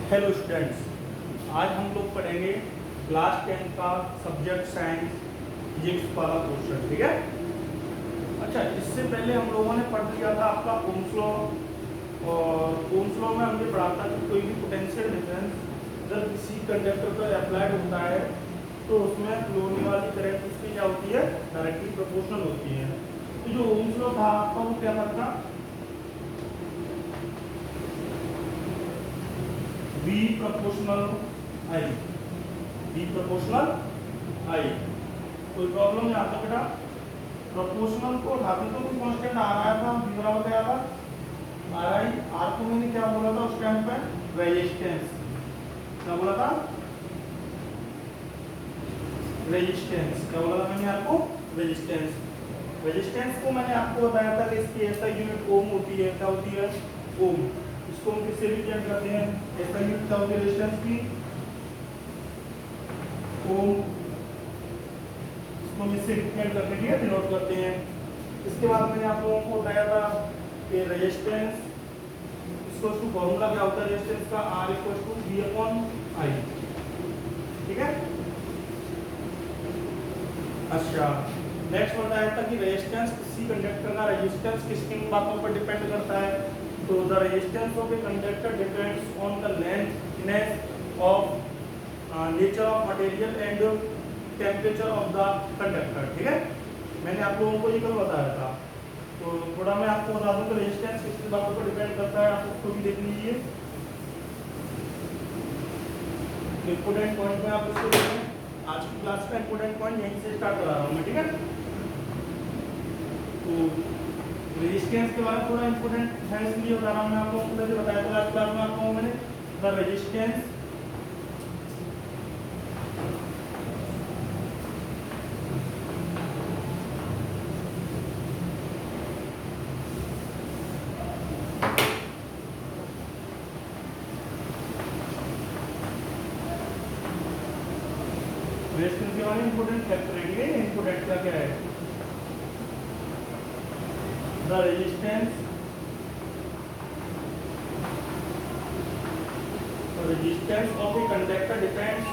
Hello students, आज हम लोग पढ़ेंगे क्लास 10 का सब्जेक्ट साइंस फिजिक्स वाला क्वेश्चन। ठीक है। अच्छा, इससे पहले हम लोगों ने पढ़ लिया था आपका ओम्स लॉ, और ओम्स लॉ में हमने पढ़ा था कि कोई भी पोटेंशियल डिफरेंस जब किसी कंडक्टर पर अप्लाइड होता है तो उसमें फ्लो होने वाली करंट उसकी क्या होती है, डायरेक्टली प्रोपोर्शनल होती है। तो जो ओम्स लॉ था आपका वो क्या था, V proportional I, V proportional I। कोई प्रॉब्लम यहाँ तक बेटा? प्रोपोर्शनल को उठाते तो कोई कांस्टेंट आ रहा था, V बराबर क्या था, RI। R को मैंने क्या बोला था उस टाइम पे, रेजिस्टेंस। क्या बोला था? रेजिस्टेंस। क्या बोला था मैंने आपको? रेजिस्टेंस। रेजिस्टेंस को मैंने आपको बताया था कि इसकी ऐसा यूनिट ओम होती है। क्या होती है? ओम। इसको हम किससे रिप्रेजेंट करते हैं? ऐसा यूनिट क्या होती है रेजिस्टेंस की? ओम। इसको हम इससे रिप्रेजेंट करने के लिए डिनोट करते हैं। इसके बाद मैंने आप लोगों को बताया था कि रेजिस्टेंस इसको फॉर्मूला क्या होता है रेजिस्टेंस का, R = V/I। ठीक है। अच्छा, नेक्स्ट बताया था कि रेजिस्टेंस किसी कंडक्टर का रेजिस्टेंस किस किन बातों पर डिपेंड करता है। तो the resistance of a conductor depends on the length of nature of material and temperature of the conductor. ठीक है। मैंने आप लोगों को ये कल बताया था, तो थोड़ा मैं आपको बता दूं कि रेजिस्टेंस किस किन बातों पर डिपेंड करता है। आप उसको भी देख लीजिए, इंपोर्टेंट पॉइंट में आप उसको देखें। आज की क्लास का इंपोर्टेंट पॉइंट यहीं से स्टार्ट करा रहा हूँ मैं। ठीक है। तो रेजिस्टेंस के बारे में थोड़ा इंपोर्टेंट है इसलिए बता रहा हूँ मैं आप लोगों को। जैसे बताया था लास्ट क्लास में आप लोगों मैंने, द रेजिस्टेंस रेजिस्टेंस के बारे में इंपोर्टेंट फैक्टर है। ये इंपोर्टेंट का क्या है? The resistance of a conductor depends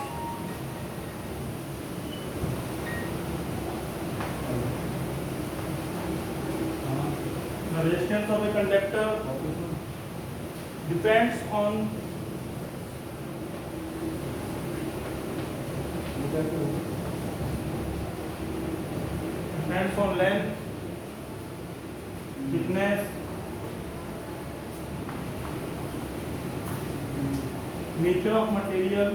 the resistance of a conductor depends on length, thickness, nature of material,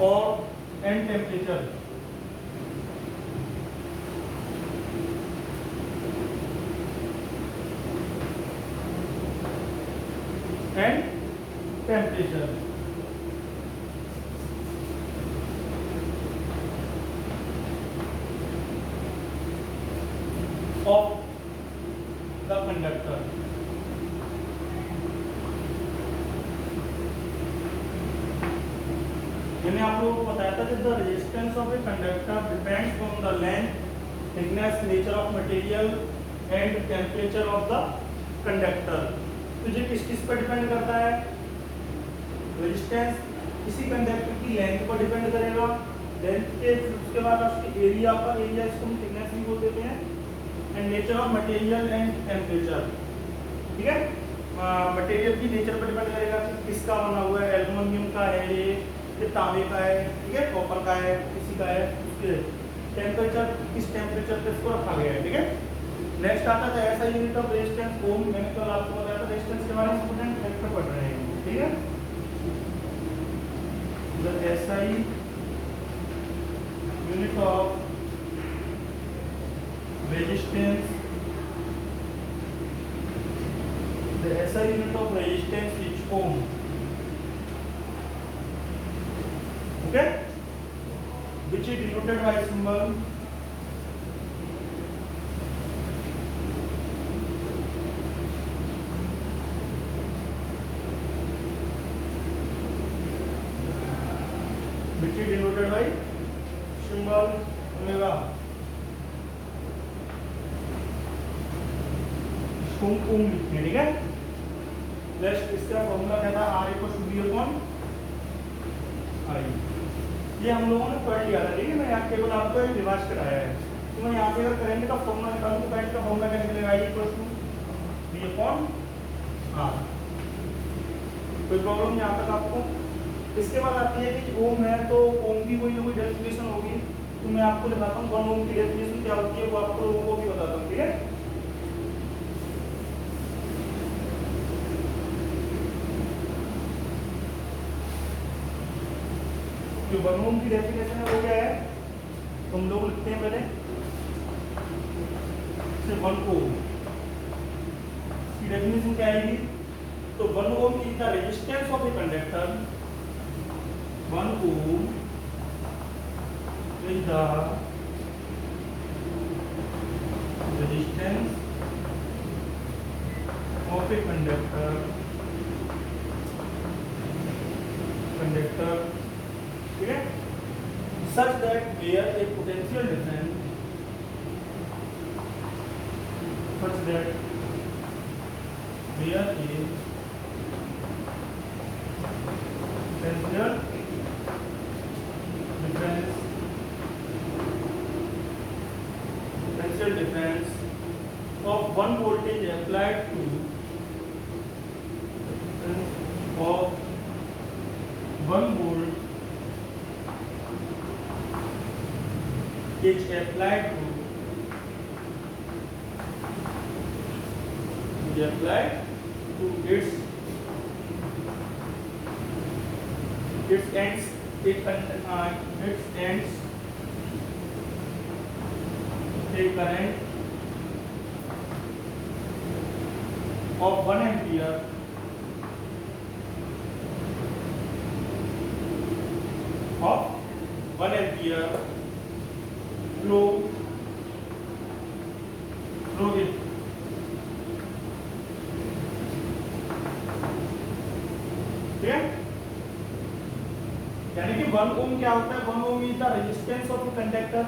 और and temperature। and temperature of the conductor। मैंने आप लोगों को बताया था कि the resistance of a conductor depends on the length, thickness, nature of material and temperature of the conductor. तो ये किस किस पर डिपेंड करता है? रेजिस्टेंस किसी कंडक्टर की लेंथ पर डिपेंड करेगा, लेंथ के उसके बाद उसके एरिया पर, एरिया इसको हम थिकनेस भी बोल देते हैं, and nature of material and temperature. ठीक है। मटेरियल की नेचर पर डिपेंड करेगा कि किसका बना हुआ है, एल्युमिनियम का है ये तांबे का है, ठीक है, कॉपर का है, किसी का है। उसके टेम्परेचर, किस टेम्परेचर पे इसको रखा गया है। ठीक है। नेक्स्ट आता है ऐसा यूनिट ऑफ रेजिस्टेंस ओम। मैंने कल आपको बताया था रेजिस्टेंस के बारे में इंपोर्टेंट फैक्टर पढ़ रहे हैं। ठीक है। The SI unit of resistance, the SI unit of resistance is ohm. Okay, which is denoted by symbol which is denoted by symbol omega. इसको हम ओम लिखते हैं, ठीक है। नेक्स्ट इसका फॉर्मूला क्या था, R equal to V upon I। ये हम लोगों ने पढ़ लिया था, ठीक है। मैं यहाँ केवल आपको रिवाइज कराया है। तो मैं यहाँ पे अगर करंट का फॉर्मूला निकालूं तो करंट का फॉर्मूला क्या निकलेगा, I equal to V upon R। कोई प्रॉब्लम यहाँ तक आपको। इसके बाद आती है कि ओम है तो ओम की कोई ना कोई डेफिनेशन होगी, तो मैं आपको दिखाता हूँ 1 ओम की डेफिनेशन क्या होती है, वो आपको लोगों को भी बताता हूँ, ठीक है। जो 1 ओम की डेफिनेशन है वो क्या है, तो हम लोग लिखते हैं पहले 1 ओम की डेफिनेशन क्या आएगी, तो 1 ohm is the resistance of a conductor. 1 ohm is the resistance of a conductor ठीक है, such that where a potential difference such that where a potential difference of one voltage applied to of 1 volt is applied to its ends a current of 1 ampere flow through it, ठीक है। यानी कि 1 ओम क्या होता है, 1 ohm is the resistance of a conductor.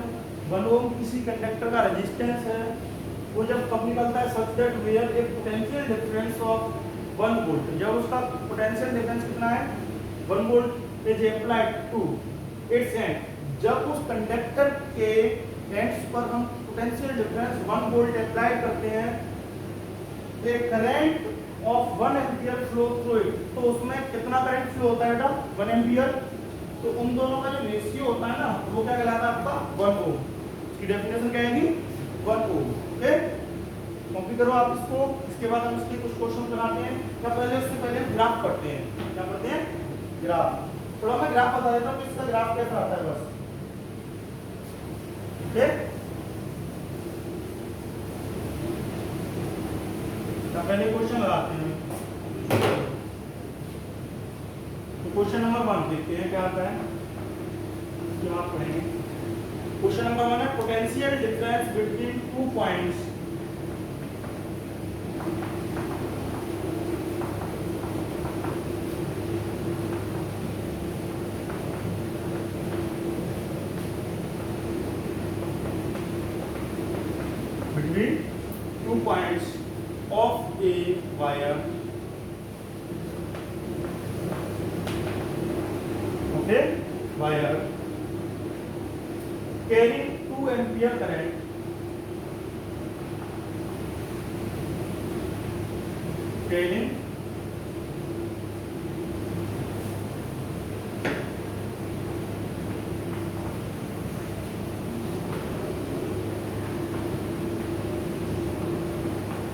1 ohm किसी conductor का resistance है, वो जब कब निकलता है, such that where a potential difference of 1 volt, जब उसका पोटेंशियल डिफरेंस कितना है 1 volt is applied to its end, जब उस कंडक्टर के एंड्स पर हम पोटेंशियल डिफरेंस 1 वोल्ट अप्लाई करते हैं, a current of 1 ampere flow through it, तो उसमें कितना करंट फ्लो होता है बेटा 1 एम्पियर, तो उन दोनों का जो रेशियो होता है ना, वो क्या कहलाता है आपका 1 ओम। इसकी डेफिनेशन क्या आएगी 1 ओम, ओके। कॉपी करो आप इसको। इसके बाद हम इसके कुछ क्वेश्चन बनाते हैं, क्या पहले उससे पहले ग्राफ पढ़ते हैं। क्या पढ़ते हैं, ग्राफ। थोड़ा मैं ग्राफ बता देता हूँ कि इसका ग्राफ कैसा आता है बस, ठीक। पहले क्वेश्चन लगाते हैं। तो क्वेश्चन नंबर 1 देखते हैं क्या आता है, जो आप पढ़ेंगे। क्वेश्चन नंबर 1 है potential difference between 2 points of a wire, okay, wire carrying 2 ampere current, carrying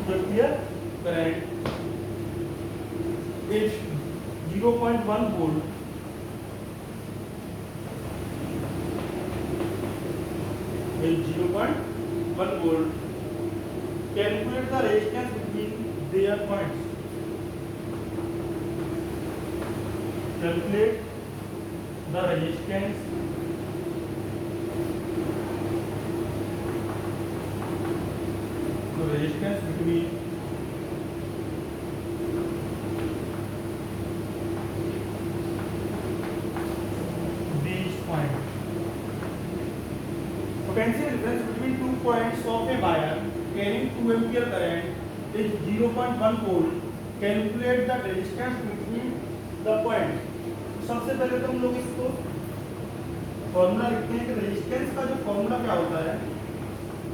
2 ampere current is 0.1 volt is 0.1 volt. Calculate the resistance between their points. Calculate the resistance between these point. Potential difference between 2 points of a wire carrying 2 ampere current is 0.1 volt. Calculate the resistance between the point. सबसे पहले तो हम लोग इसको formula लिखते हैं कि resistance का जो फॉर्मूला क्या होता है।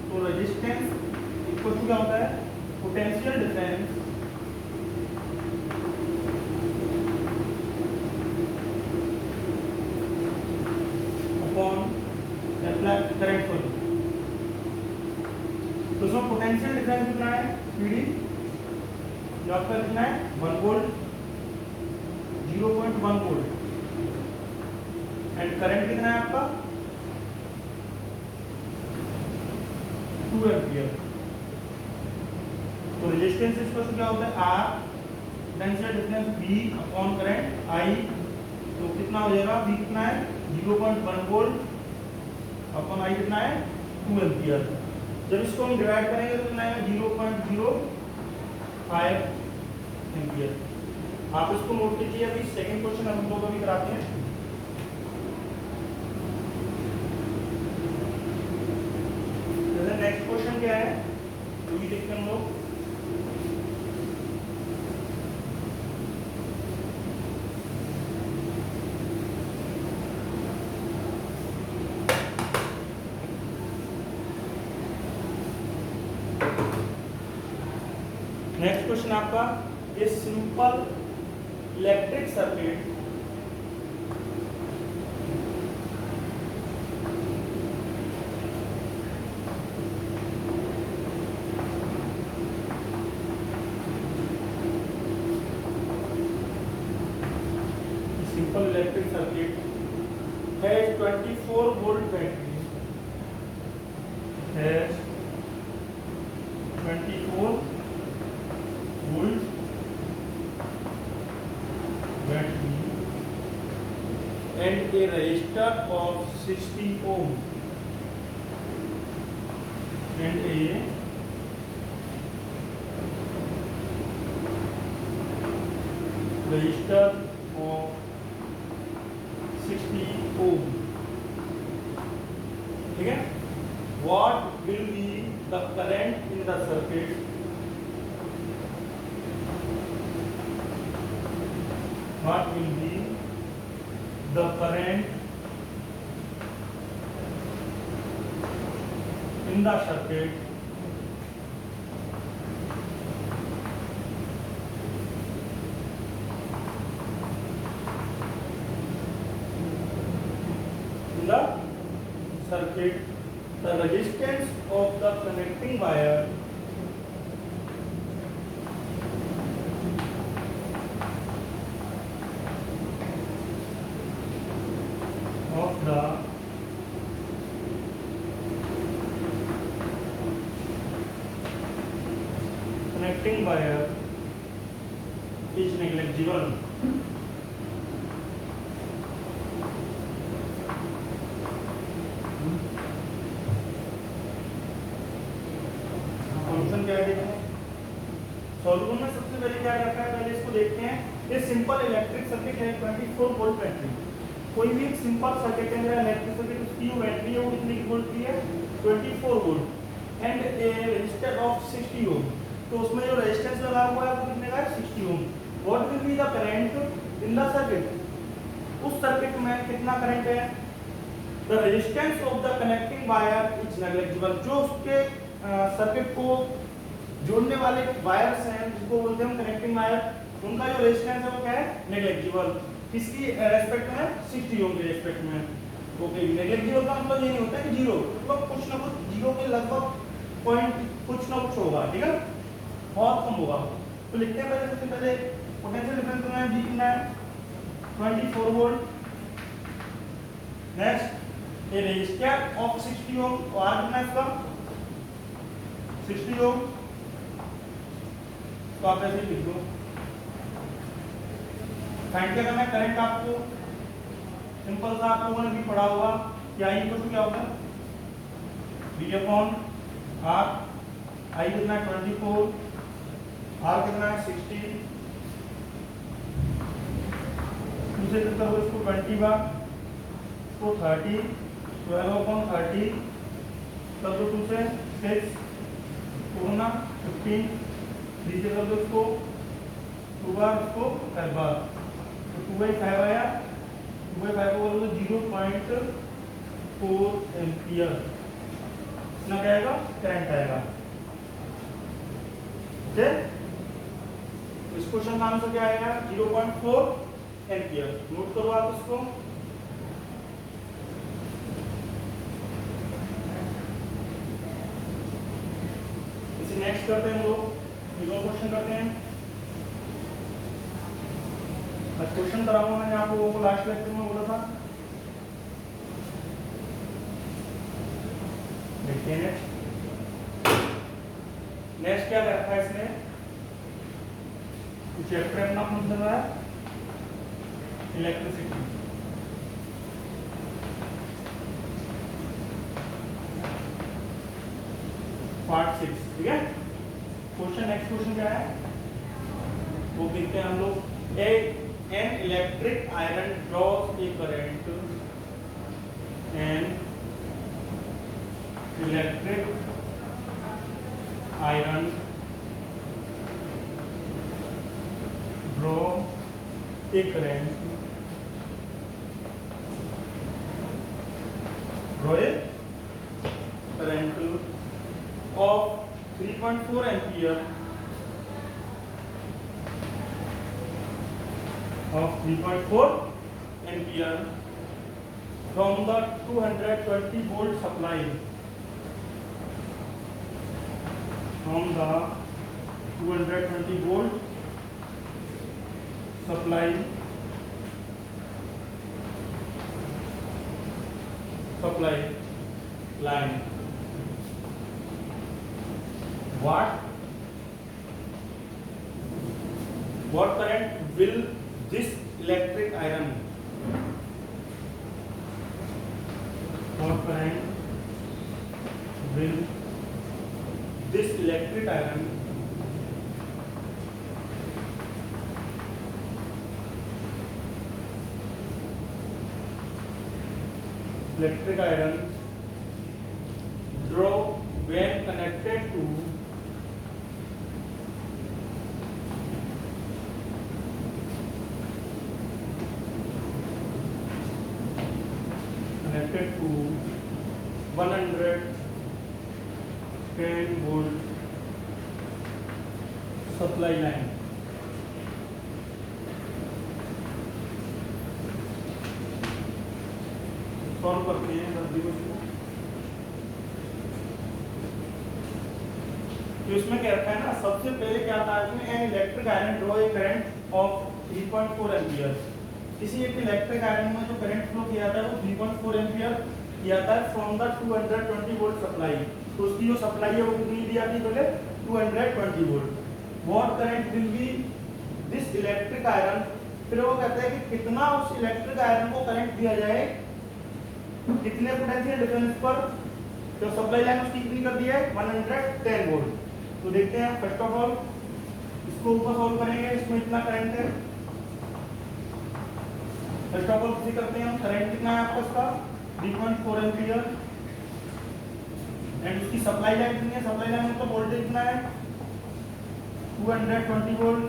तो रेजिस्टेंस इक्वल टू क्या होता है, potential difference upon applied current for. तो उसमें पोटेंशियल डिफरेंस कितना है, पीडी जो आपका कितना है 1 वोल्ट, 0.1 वोल्ट, एंड करंट कितना है आपका 2 एम्पियर। तो रेजिस्टेंस इक्वल क्या होता है R potential difference V upon current I। तो कितना हो जाएगा, V कितना है 0.1 वोल्ट अपॉन I कितना है 2 एम्पियर। जब इसको हम डिवाइड करेंगे तो कितना आएगा 0.05 एम्पियर। आप इसको नोट कीजिए। अभी सेकंड क्वेश्चन हम लोग अभी कराते हैं। नेक्स्ट क्वेश्चन क्या है वो भी देखते हैं हम लोग। नेक्स्ट क्वेश्चन आपका ये simple electric circuit electric circuit है 24 वोल्ट बैटरी है 24 volt battery and A register of 60 ohm and A register of 60 ohm। ठीक है, what will be the current in the circuit? What will be the current in the circuit the resistance of the connecting wire of the connecting wire is negligible। Solution में सबसे पहले क्या करता है, पहले इसको देखते हैं। ये सिंपल इलेक्ट्रिक सर्किट है 24 वोल्ट बैटरी। कोई भी एक सिंपल सर्किट है मेरा इलेक्ट्रिक सर्किट, उसकी जो बैटरी है वो कितनी वोल्ट की है 24 volt and a resistor of 60 ohm. तो उसमें जो रेजिस्टेंस लगा हुआ है वो कितने का है 60 ohm. What will be the current in the circuit? उस सर्किट में कितना करंट है? The resistance of the connecting wire is negligible. जो उसके सर्किट को जोड़ने वाले वायर्स हैं जिसको बोलते हैं हम कनेक्टिंग वायर, उनका जो रेजिस्टेंस है वो क्या है नेग्लिजिबल। किसकी रेस्पेक्ट में 60 ओम के रेस्पेक्ट में। ओके, नेग्लिजिबल का मतलब ये नहीं होता कि जीरो, मतलब कुछ ना कुछ जीरो के लगभग पॉइंट कुछ ना कुछ होगा। ठीक है, बहुत कम होगा। तो लिखते हैं पहले, सबसे पहले पोटेंशियल डिफरेंस कितना है, V कितना है 24 volt. Next a resistor of 60 ohm, और R कितना है इसका 60 ओम। तो आप ऐसे लिख दो। फाइंड क्या करना है, करंट आपको सिंपल सा आप लोगों ने भी पढ़ा होगा कि I इक्वल टू क्या होता है V अपॉन R। I कितना है 24, R कितना है 60। दूसरे तरीके से इसको 20 बार तो 30, 12/30 कर दो 2 से 6, 2 गुना 15, 3 से कर दो उसको 2 बार, उसको 5 बार, तो 2/5 आया। 2/5 को बोलो 0.4 एम्पियर ना क्या आएगा, करंट आएगा। ओके, इस क्वेश्चन का आंसर क्या आएगा, 0.4 एम्पियर। नोट करो आप इसको। इसे नेक्स्ट करते हैं हम लोग, एक और क्वेश्चन करते हैं। आज क्वेश्चन कराऊंगा मैंने आप लोगों को लास्ट लेक्चर में बोला था। देखिए नेक्स्ट क्या रखा है इसने, चैप्टर अपना कौन सा है, इलेक्ट्रिसिटी। पार्ट 6, ठीक है। क्वेश्चन, नेक्स्ट क्वेश्चन क्या है वो देखते हैं हम लोग। An electric iron draws a current, an electric iron draw a current, of 3.4 ampere from the 220 volt supply, from the 220 volt supply line. What current will this electric iron, what current will this electric iron draw when connected to connected to 110 volt supply line. Solve करते हैं जल्दी को। तो इसमें क्या रखा है ना, सबसे पहले क्या था इसमें, N electric iron draw a current of 3.4 ampere. किसी एक इलेक्ट्रिक आयरन में जो करंट फ्लो किया जाता है वो 3.4 एम्पियर किया जाता है फ्रॉम द 220 वोल्ट सप्लाई। तो उसकी जो सप्लाई है वो कितनी दी जाती है, पहले 220 volt. What current will be this electric iron, फिर वो कहता है कि कितना उस इलेक्ट्रिक आयरन को करंट दिया जाए, कितने पोटेंशियल डिफरेंस पर। जो सप्लाई लाइन उसकी कितनी कर दी है, 110 वोल्ट। तो देखते हैं, फर्स्ट ऑफ ऑल इसको ऊपर सॉल्व करेंगे। इसमें इतना करंट है, फर्स्ट ऑफ ऑल किसी करते हैं हम, करंट कितना है आपका इसका 3.4 एम्पियर, एंड उसकी सप्लाई लाइन कितनी है, सप्लाई लाइन में तो वोल्टेज कितना है 220 volt.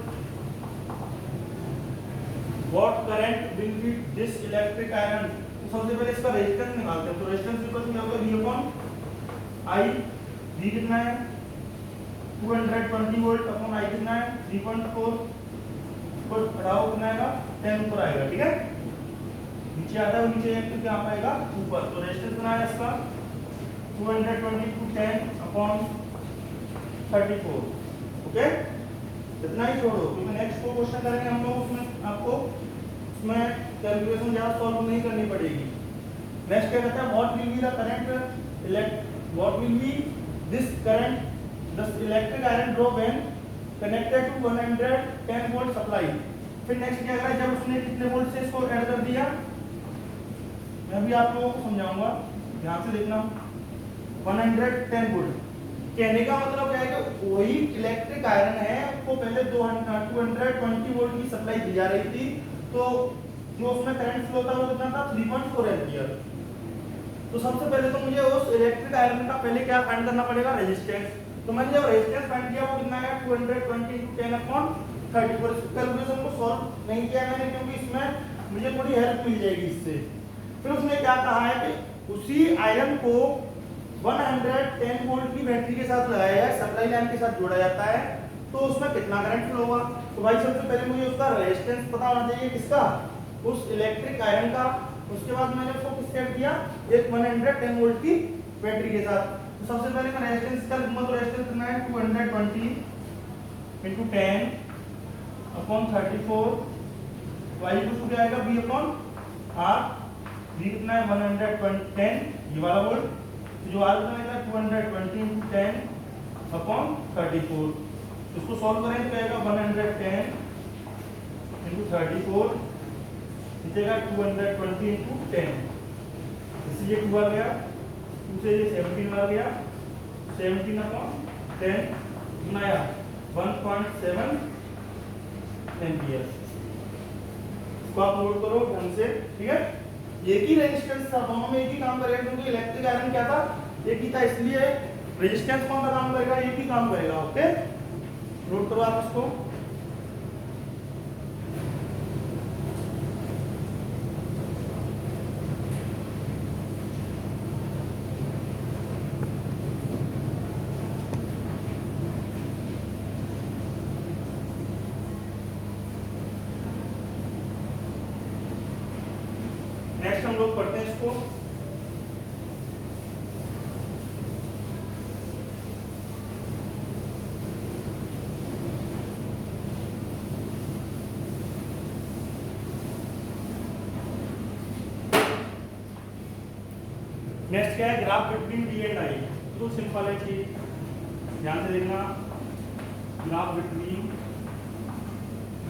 What current will be this electric iron, तो सबसे पहले इसका रेजिस्टेंस निकालते हैं। तो रेजिस्टेंस इक्वल टू होगा V/I, V कितना है 220 वोल्ट अपॉन I कितना है 3.4, को बढ़ाओ कितना आएगा 10 ऊपर आएगा, ठीक है। नीचे आता है नीचे एक तो क्या पाएगा ऊपर। तो रेजिस्टेंस कितना है इसका 220 to 10 अपॉन 34, ओके। इतना ही छोड़ो, क्योंकि नेक्स्ट को क्वेश्चन करेंगे हम लोग, उसमें आपको उसमें कैलकुलेशन ज्यादा सॉल्व नहीं करनी पड़ेगी। नेक्स्ट क्या कहता है, what will be the current what will be this current this electric iron draw when connected to 110 volt supply. फिर नेक्स्ट क्या करा, जब उसने कितने वोल्ट से इसको ऐड कर दिया, मैं भी आप लोगों को समझाऊंगा, ध्यान से देखना। 110 वोल्ट कहने का मतलब क्या है कि वही इलेक्ट्रिक आयरन है, उसको पहले 220 वोल्ट की सप्लाई दी जा रही थी, तो जो उसमें करंट फ्लो था वो कितना था 3.4 एम्पियर। तो सबसे पहले तो मुझे उस इलेक्ट्रिक आयरन का पहले क्या फाइंड करना पड़ेगा, रेजिस्टेंस। तो मैंने जब रेजिस्टेंस फाइंड किया वो कितना है 220 × 10/34। कैलकुलेशन को सॉल्व नहीं किया मैंने क्योंकि इसमें मुझे थोड़ी हेल्प मिल जाएगी इससे। फिर उसने क्या कहा है कि उसी आयरन को 110 वोल्ट की बैटरी के साथ लगाया जाए, सप्लाई लाइन के साथ जोड़ा जाता है, तो उसमें कितना करंट फ्लो होगा। तो भाई सबसे पहले मुझे उसका रेजिस्टेंस पता होना चाहिए, किसका, उस इलेक्ट्रिक आयरन का। उसके बाद मैंने उसको किस सेट किया, एक 110 वोल्ट की बैटरी के साथ। तो सबसे पहले मैं रेजिस्टेंस का लूंगा, तो रेजिस्टेंस कितना है 220 × 10/34 y को क्या आएगा V/R। V कितना है 110 ये वाला वोल्ट, जो R कितना है 220 × 10/34। इसको सॉल्व करें तो आएगा 110 × 34 निकलेगा 220 × 10। इससे ये 2 आ गया, 2 से ये 17 आ गया, 17/10 बनाया 1.7 एम्पियर। इसको आप नोट करो ढंग से, ठीक है। एक ही रेजिस्टेंस था, दोनों में एक ही काम करेगा क्योंकि इलेक्ट्रिक आयरन क्या था, एक ही था, इसलिए रेजिस्टेंस कौन सा काम करेगा, एक ही काम करेगा। ओके, नोट करो आप इसको। नेक्स्ट हम लोग पढ़ते हैं इसको, नेक्स्ट क्या है, graph between D and I. तो सिंपल है चीज, ध्यान से देखना, graph between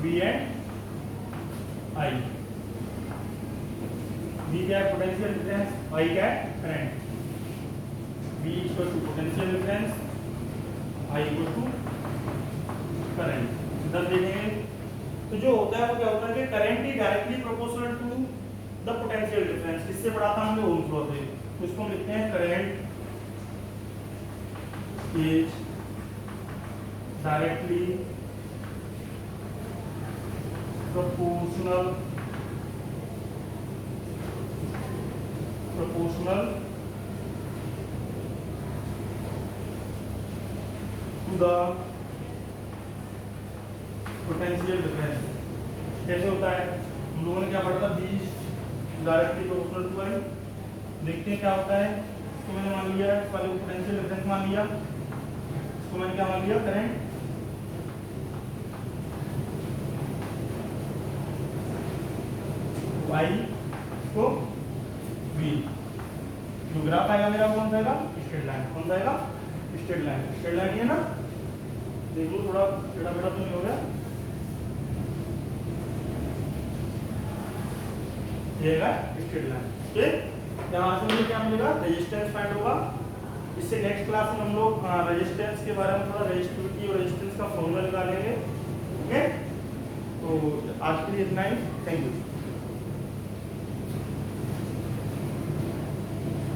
B and I. B क्या है पोटेंशियल डिफरेंस, आई क्या है current. B equal to potential difference, I equal to current. इधर देखेंगे तो जो होता है वो क्या होता है कि current is directly proportional to the potential difference. किससे बढ़ाता है, हमने ओम्स लॉ से। तो इसको हम लिखते हैं current is directly proportional to the potential difference। कैसे होता है, हम लोगों ने क्या पढ़ा था, B डायरेक्टली प्रोपोर्शनल टू आई। देखते हैं क्या होता है। इसको मैंने मान लिया, इस वाले को पोटेंशियल डिफरेंस मान लिया, इसको मैंने क्या मान लिया, करंट। आई को V। जो ग्राफ आएगा मेरा कौन सा आएगा, स्ट्रेट लाइन। कौन सा आएगा, स्ट्रेट लाइन। स्ट्रेट लाइन है ना, देख लो थोड़ा टेढ़ा मेढ़ा तो नहीं हो गया, ये है स्ट्रेट लाइन। ठीक, यहाँ से मुझे क्या मिलेगा, रेजिस्टेंस फाइंड होगा। इससे नेक्स्ट क्लास में हम लोग रेजिस्टेंस के बारे में थोड़ा रेजिस्टिविटी और रेजिस्टेंस का फॉर्मूला निकालेंगे। ओके, तो आज के लिए इतना ही, थैंक यू।